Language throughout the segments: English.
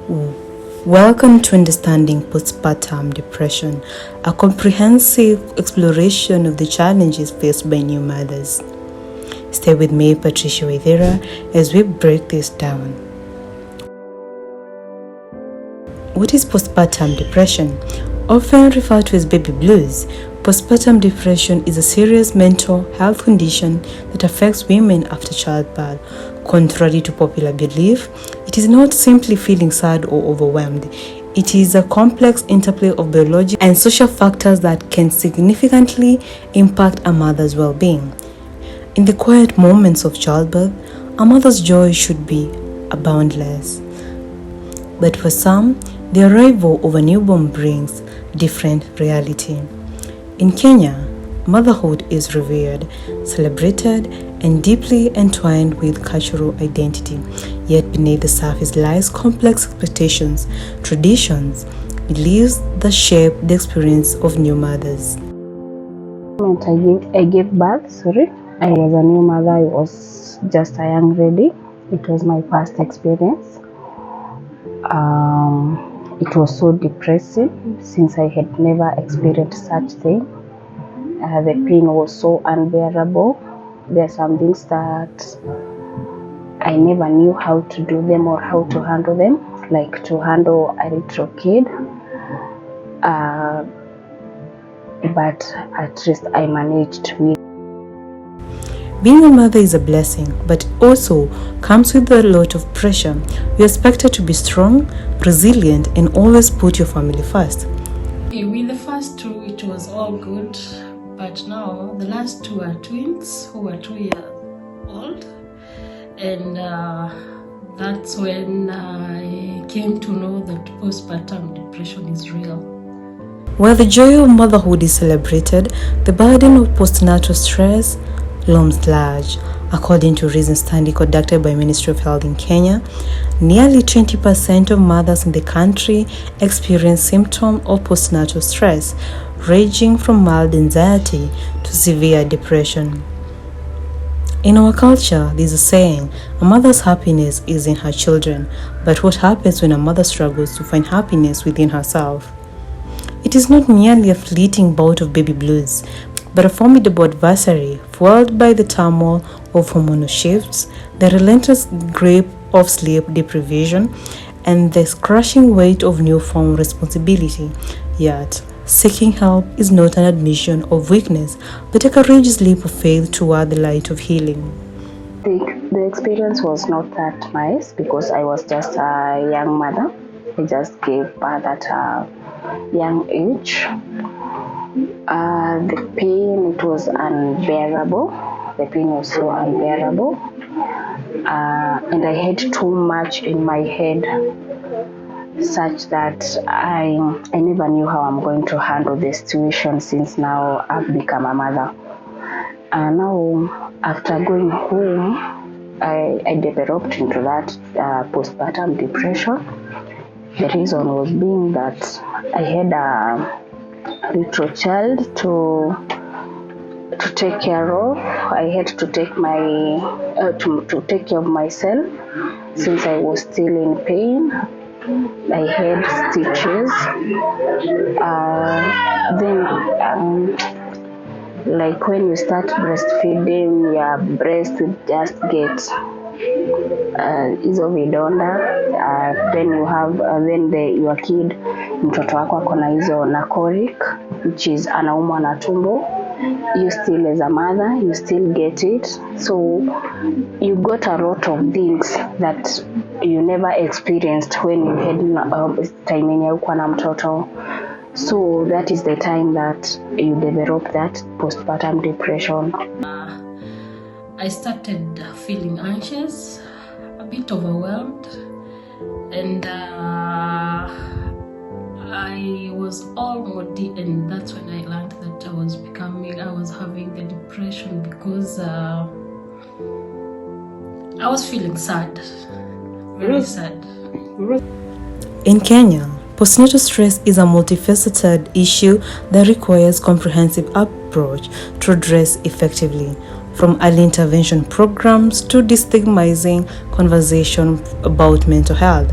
Welcome to Understanding Postpartum Depression, a comprehensive exploration of the challenges faced by new mothers. Stay with me, Patricia Waithera, as we break this down. What is postpartum depression? Often referred to as baby blues, postpartum depression is a serious mental health condition that affects women after childbirth. Contrary to popular belief, it is not simply feeling sad or overwhelmed. It is a complex interplay of biological and social factors that can significantly impact a mother's well-being. In the quiet moments of childbirth, a mother's joy should be boundless. But for some, the arrival of a newborn brings different reality. In Kenya, motherhood is revered, celebrated, and deeply entwined with cultural identity. Yet beneath the surface lies complex expectations, traditions, beliefs that shape the experience of new mothers. I gave birth, I was a new mother. I was just a young lady. It was my first experience. It was so depressing since I had never experienced such thing. The pain was so unbearable. There are some things that I never knew how to do them or how to handle them, like to handle a little kid. But at least I managed with. Being a mother is a blessing, but also comes with a lot of pressure. You're expected to be strong, resilient, and always put your family first. With the first two, it was all good, but now the last two are twins who are 2 years old, and that's when I came to know that postpartum depression is real. While the joy of motherhood is celebrated, the burden of postnatal stress looms large. According to a recent study conducted by Ministry of Health in Kenya, nearly 20% of mothers in the country experience symptoms of postnatal stress, ranging from mild anxiety to severe depression. In our culture, there's a saying, a mother's happiness is in her children, but what happens when a mother struggles to find happiness within herself? It is not merely a fleeting bout of baby blues, but a formidable adversary fueled by the turmoil of hormonal shifts, the relentless grip of sleep deprivation, and the crushing weight of newfound responsibility. Yet, seeking help is not an admission of weakness, but a courageous leap of faith toward the light of healing. The experience was not that nice because I was just a young mother. I just gave birth at a young age. The pain, it was unbearable. The pain was so unbearable. And I had too much in my head such that I never knew how I'm going to handle the situation since now I've become a mother. Now, after going home, I developed into that postpartum depression. The reason was being that I had a little child to take care of. I had to take to take care of myself since I was still in pain. I had stitches. Like when you start breastfeeding, your breast will just get hizo vidonda. Then you have your kid, mtoto wako akona hizo narcotic, which is anaumwa na tumbo. You still, as a mother, you still get it. So you got a lot of things that you never experienced when you had time yenye uko na mtoto. So that is the time that you develop that postpartum depression. I started feeling anxious, a bit overwhelmed, and I was all moody, and that's when I learned that I was having the depression because I was feeling sad, very sad. In Kenya, postnatal stress is a multifaceted issue that requires comprehensive approach to address effectively. From early intervention programs to destigmatizing conversation about mental health.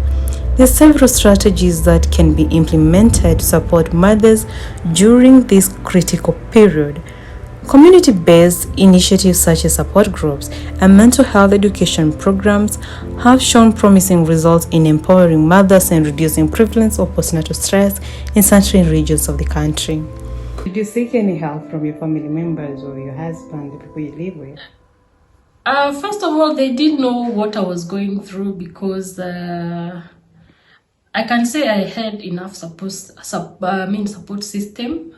There are several strategies that can be implemented to support mothers during this critical period. Community-based initiatives such as support groups and mental health education programs have shown promising results in empowering mothers and reducing prevalence of postnatal stress in certain regions of the country. Did you seek any help from your family members or your husband, the people you live with? First of all, they didn't know what I was going through because I can say I had enough support system.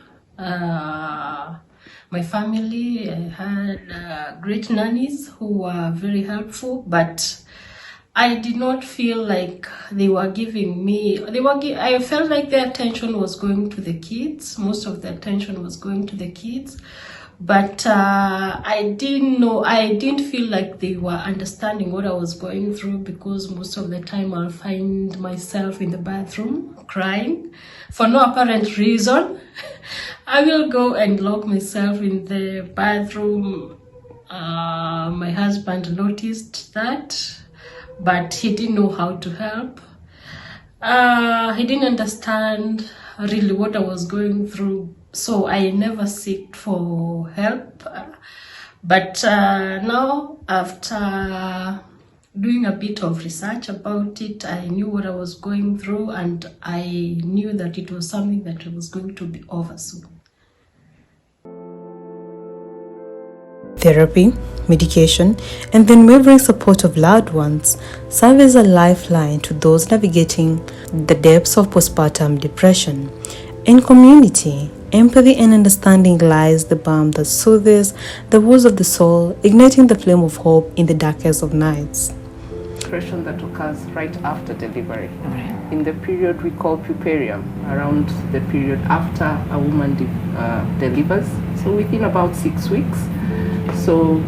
My family, I had great nannies who were very helpful, but I did not feel like they were giving me, I felt like their attention was going to the kids. Most of the attention was going to the kids. But I didn't feel like they were understanding what I was going through, because most of the time I'll find myself in the bathroom crying for no apparent reason. I will go and lock myself in the bathroom. My husband noticed that, but he didn't know how to help. He didn't understand really what I was going through, so I never sought for help. But now, after doing a bit of research about it, I knew what I was going through, and I knew that it was something that was going to be over soon. Therapy, medication, and the unwavering support of loved ones serve as a lifeline to those navigating the depths of postpartum depression. In community, empathy and understanding lies the balm that soothes the wounds of the soul, igniting the flame of hope in the darkest of nights. Depression that occurs right after delivery. In the period we call puerperium, around the period after a woman delivers, so within about 6 weeks. So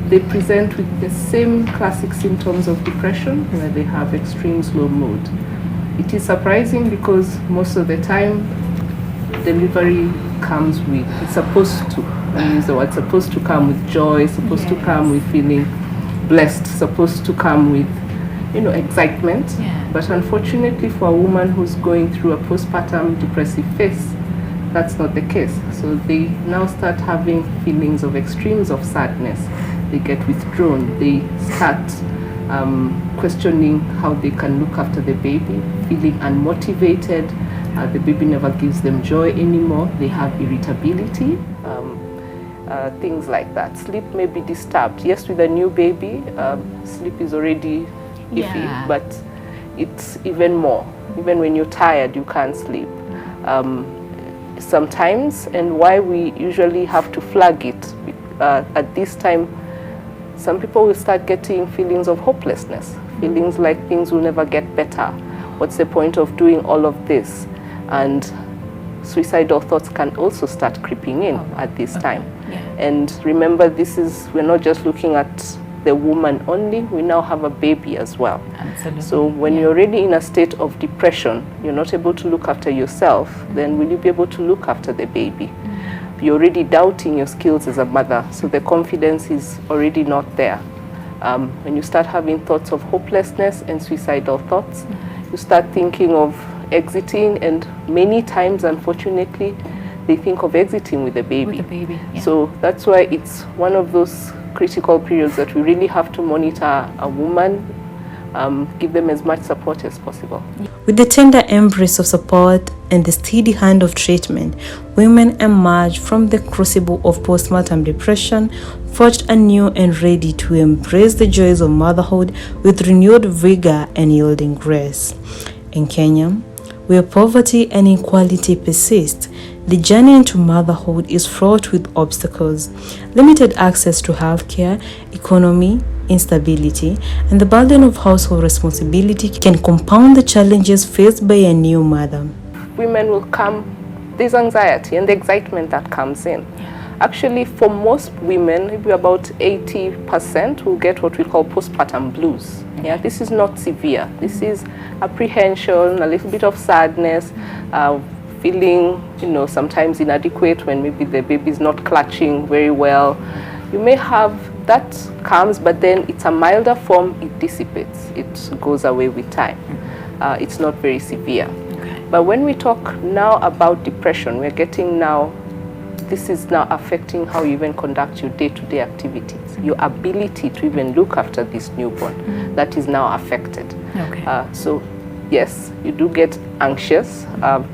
they present with the same classic symptoms of depression, where they have extreme slow mood. It is surprising because most of the time delivery comes with, it's supposed to, I use the word, supposed to come with joy, supposed to come with feeling blessed, supposed to come with, excitement. But unfortunately for a woman who's going through a postpartum depressive phase, that's not the case. So they now start having feelings of extremes of sadness. They get withdrawn. They start questioning how they can look after the baby, feeling unmotivated. The baby never gives them joy anymore. They have irritability, things like that. Sleep may be disturbed. Yes, with a new baby, sleep is already iffy, but it's even more. Even when you're tired, you can't sleep. Sometimes, and why we usually have to flag it at this time, some people will start getting feelings of hopelessness, feelings like things will never get better. What's the point of doing all of this? And suicidal thoughts can also start creeping in at this time. And remember, we're not just looking at the woman only, we now have a baby as well. Absolutely. So when you're already in a state of depression, you're not able to look after yourself, then will you be able to look after the baby? You're already doubting your skills as a mother, so the confidence is already not there. When you start having thoughts of hopelessness and suicidal thoughts, you start thinking of exiting, and many times, unfortunately, they think of exiting with the baby. So that's why it's one of those critical periods that we really have to monitor a woman, give them as much support as possible. With the tender embrace of support and the steady hand of treatment, women emerge from the crucible of postpartum depression, forged anew and ready to embrace the joys of motherhood with renewed vigor and yielding grace. In Kenya, where poverty and inequality persist, the journey into motherhood is fraught with obstacles. Limited access to healthcare, economy, instability, and the burden of household responsibility can compound the challenges faced by a new mother. Women will come, there's anxiety and the excitement that comes in. Actually, for most women, maybe about 80% will get what we call postpartum blues. This is not severe. This is apprehension, a little bit of sadness, feeling, sometimes inadequate when maybe the baby is not clutching very well. You may have that comes, but then it's a milder form, it dissipates, it goes away with time. it's not very severe. Okay. But when we talk now about depression, we're getting now, this is now affecting how you even conduct your day-to-day activities, your ability to even look after this newborn, that is now affected. Okay. So yes, you do get anxious.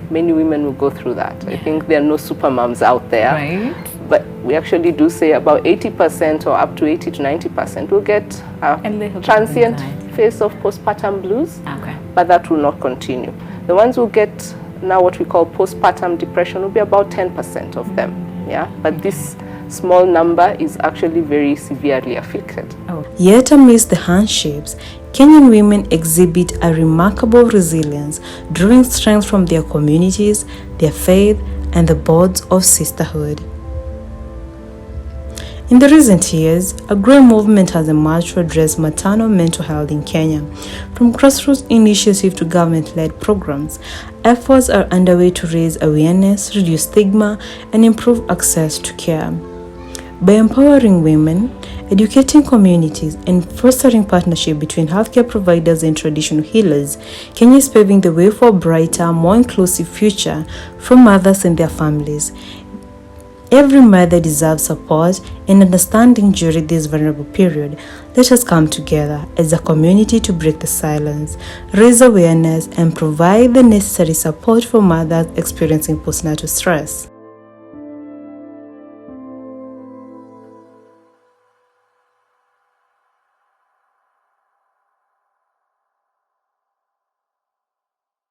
Many women will go through that. I think there are no super moms out there. Right. But we actually do say about 80% or up to 80 to 90% will get a little bit transient anxiety. phase of postpartum blues, Okay. but that will not continue. The ones who get now what we call postpartum depression will be about 10% of them. Yeah, but this small number is actually very severely afflicted. Yet amidst the hardships, Kenyan women exhibit a remarkable resilience, drawing strength from their communities, their faith, and the bonds of sisterhood. In the recent years, a growing movement has emerged to address maternal mental health in Kenya. From grassroots initiatives to government-led programs, efforts are underway to raise awareness, reduce stigma, and improve access to care. By empowering women, educating communities, and fostering partnership between healthcare providers and traditional healers, Kenya is paving the way for a brighter, more inclusive future for mothers and their families. Every mother deserves support and understanding during this vulnerable period. Let us come together as a community to break the silence, raise awareness, and provide the necessary support for mothers experiencing postnatal stress.